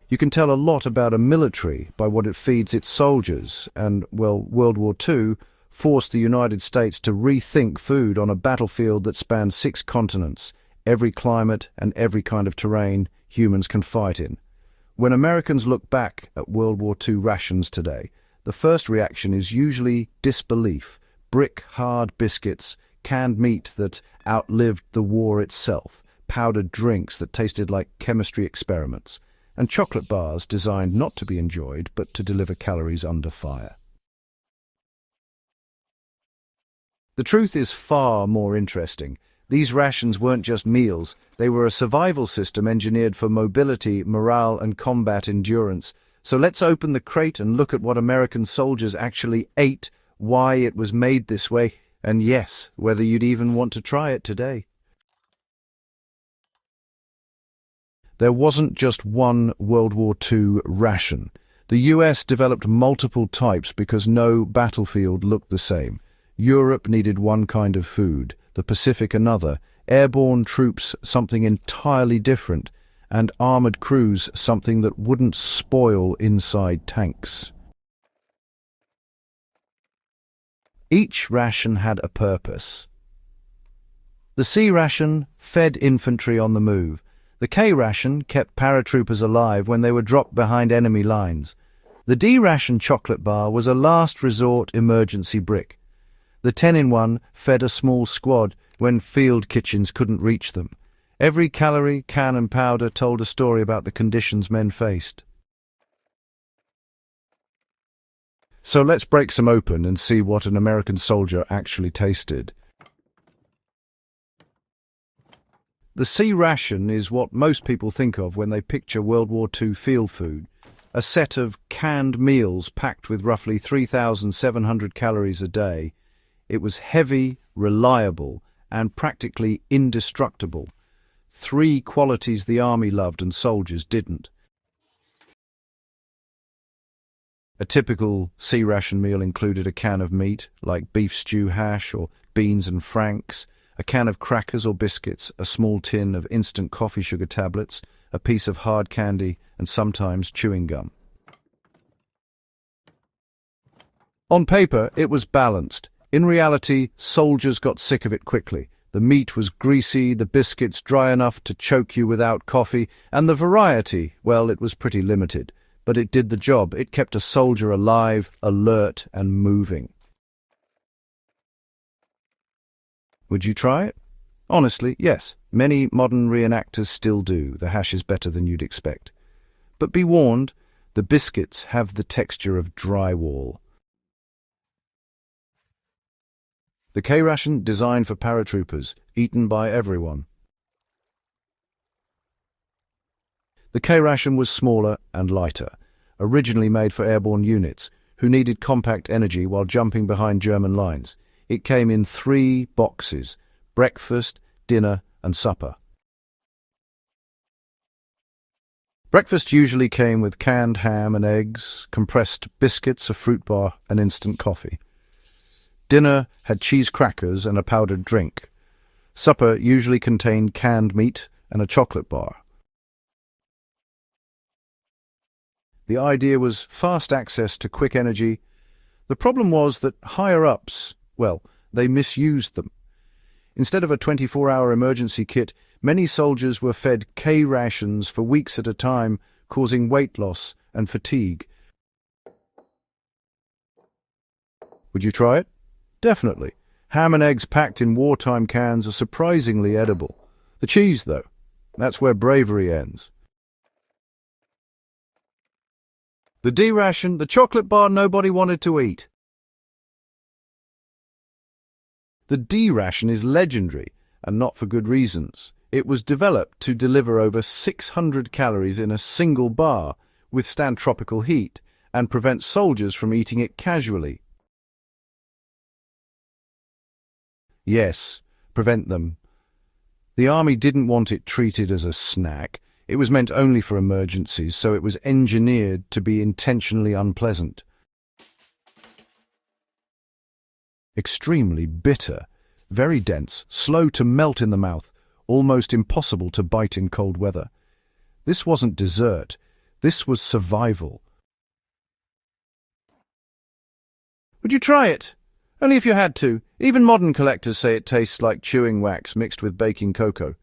You can tell a lot about a military by what it feeds its soldiers, and, well, World War II forced the United States to rethink food on a battlefield that spanned 6 continents, every climate and every kind of terrain humans can fight in. When Americans look back at World War II rations today, the first reaction is usually disbelief. Brick-hard biscuits, canned meat that outlived the war itself, powdered drinks that tasted like chemistry experiments, and chocolate bars designed not to be enjoyed but to deliver calories under fire. The truth is far more interesting. These rations weren't just meals, they were a survival system engineered for mobility, morale, and combat endurance. So let's open the crate and look at what American soldiers actually ate, why it was made this way, and yes, whether you'd even want to try it today. There wasn't just one World War II ration. The US developed multiple types because no battlefield looked the same. Europe needed one kind of food, the Pacific another, airborne troops something entirely different, and armored crews something that wouldn't spoil inside tanks. Each ration had a purpose. The C-Ration fed infantry on the move. The K-Ration kept paratroopers alive when they were dropped behind enemy lines. The D-Ration chocolate bar was a last resort emergency brick. The 10-in-1 fed a small squad when field kitchens couldn't reach them. Every calorie, can and powder told a story about the conditions men faced. So let's break some open and see what an American soldier actually tasted. The C-Ration is what most people think of when they picture World War II field food, a set of canned meals packed with roughly 3,700 calories a day. It was heavy, reliable, and practically indestructible. 3 qualities the army loved and soldiers didn't. A typical C-Ration meal included a can of meat, like beef stew hash or beans and franks, a can of crackers or biscuits, a small tin of instant coffee sugar tablets, a piece of hard candy, and sometimes chewing gum. On paper, it was balanced. In reality, soldiers got sick of it quickly. The meat was greasy, the biscuits dry enough to choke you without coffee, and the variety, well, it was pretty limited. But it did the job. It kept a soldier alive, alert, and moving. Would you try it? Honestly, yes. Many modern reenactors still do. The hash is better than you'd expect. But be warned, the biscuits have the texture of drywall. The K-Ration designed for paratroopers, eaten by everyone. The K-Ration was smaller and lighter, originally made for airborne units, who needed compact energy while jumping behind German lines. It came in 3 boxes: breakfast, dinner, and supper. Breakfast usually came with canned ham and eggs, compressed biscuits, a fruit bar, and instant coffee. Dinner had cheese crackers and a powdered drink. Supper usually contained canned meat and a chocolate bar. The idea was fast access to quick energy. The problem was that higher-ups, well, they misused them. Instead of a 24-hour emergency kit, many soldiers were fed K-rations for weeks at a time, causing weight loss and fatigue. Would you try it? Definitely. Ham and eggs packed in wartime cans are surprisingly edible. The cheese, though, that's where bravery ends. The D-Ration, the chocolate bar nobody wanted to eat. The D-Ration is legendary, and not for good reasons. It was developed to deliver over 600 calories in a single bar, withstand tropical heat, and prevent soldiers from eating it casually. Yes, prevent them. The army didn't want it treated as a snack. It was meant only for emergencies, so it was engineered to be intentionally unpleasant. Extremely bitter, very dense, slow to melt in the mouth, almost impossible to bite in cold weather. This wasn't dessert. This was survival. Would you try it? Only if you had to. Even modern collectors say it tastes like chewing wax mixed with baking cocoa.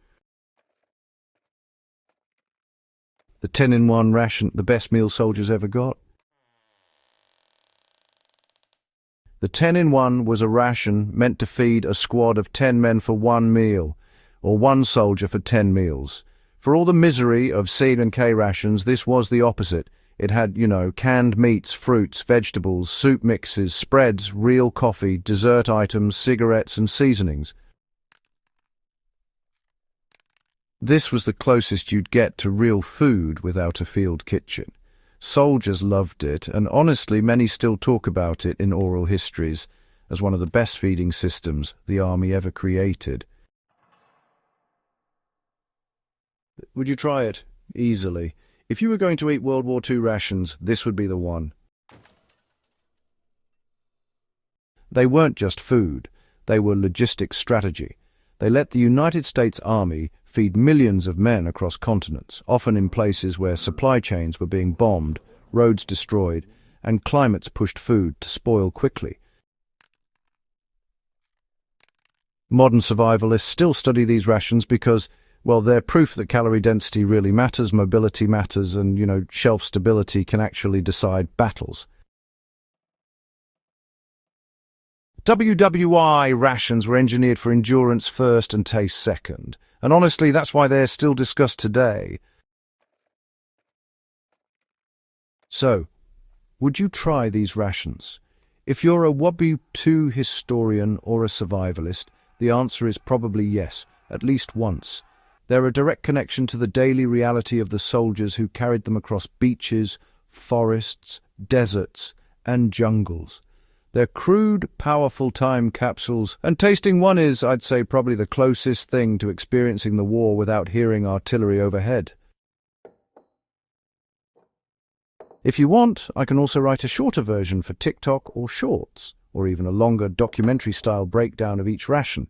The 10-in-1 ration, the best meal soldiers ever got. The 10-in-1 was a ration meant to feed a squad of 10 men for one meal, or one soldier for 10 meals. For all the misery of C and K rations, this was the opposite. It had, canned meats, fruits, vegetables, soup mixes, spreads, real coffee, dessert items, cigarettes and seasonings. This was the closest you'd get to real food without a field kitchen. Soldiers loved it, and honestly, many still talk about it in oral histories as one of the best feeding systems the army ever created. Would you try it? Easily. If you were going to eat World War II rations, this would be the one. They weren't just food, they were logistics strategy. They let the United States Army feed millions of men across continents, often in places where supply chains were being bombed, roads destroyed, and climates pushed food to spoil quickly. Modern survivalists still study these rations because, well, they're proof that calorie density really matters, mobility matters, and, shelf stability can actually decide battles. WWII rations were engineered for endurance first and taste second. And honestly, that's why they're still discussed today. So, would you try these rations? If you're a WWII historian or a survivalist, the answer is probably yes, at least once. They're a direct connection to the daily reality of the soldiers who carried them across beaches, forests, deserts, and jungles. They're crude, powerful time capsules, and tasting one is, I'd say, probably the closest thing to experiencing the war without hearing artillery overhead. If you want, I can also write a shorter version for TikTok or Shorts, or even a longer documentary-style breakdown of each ration.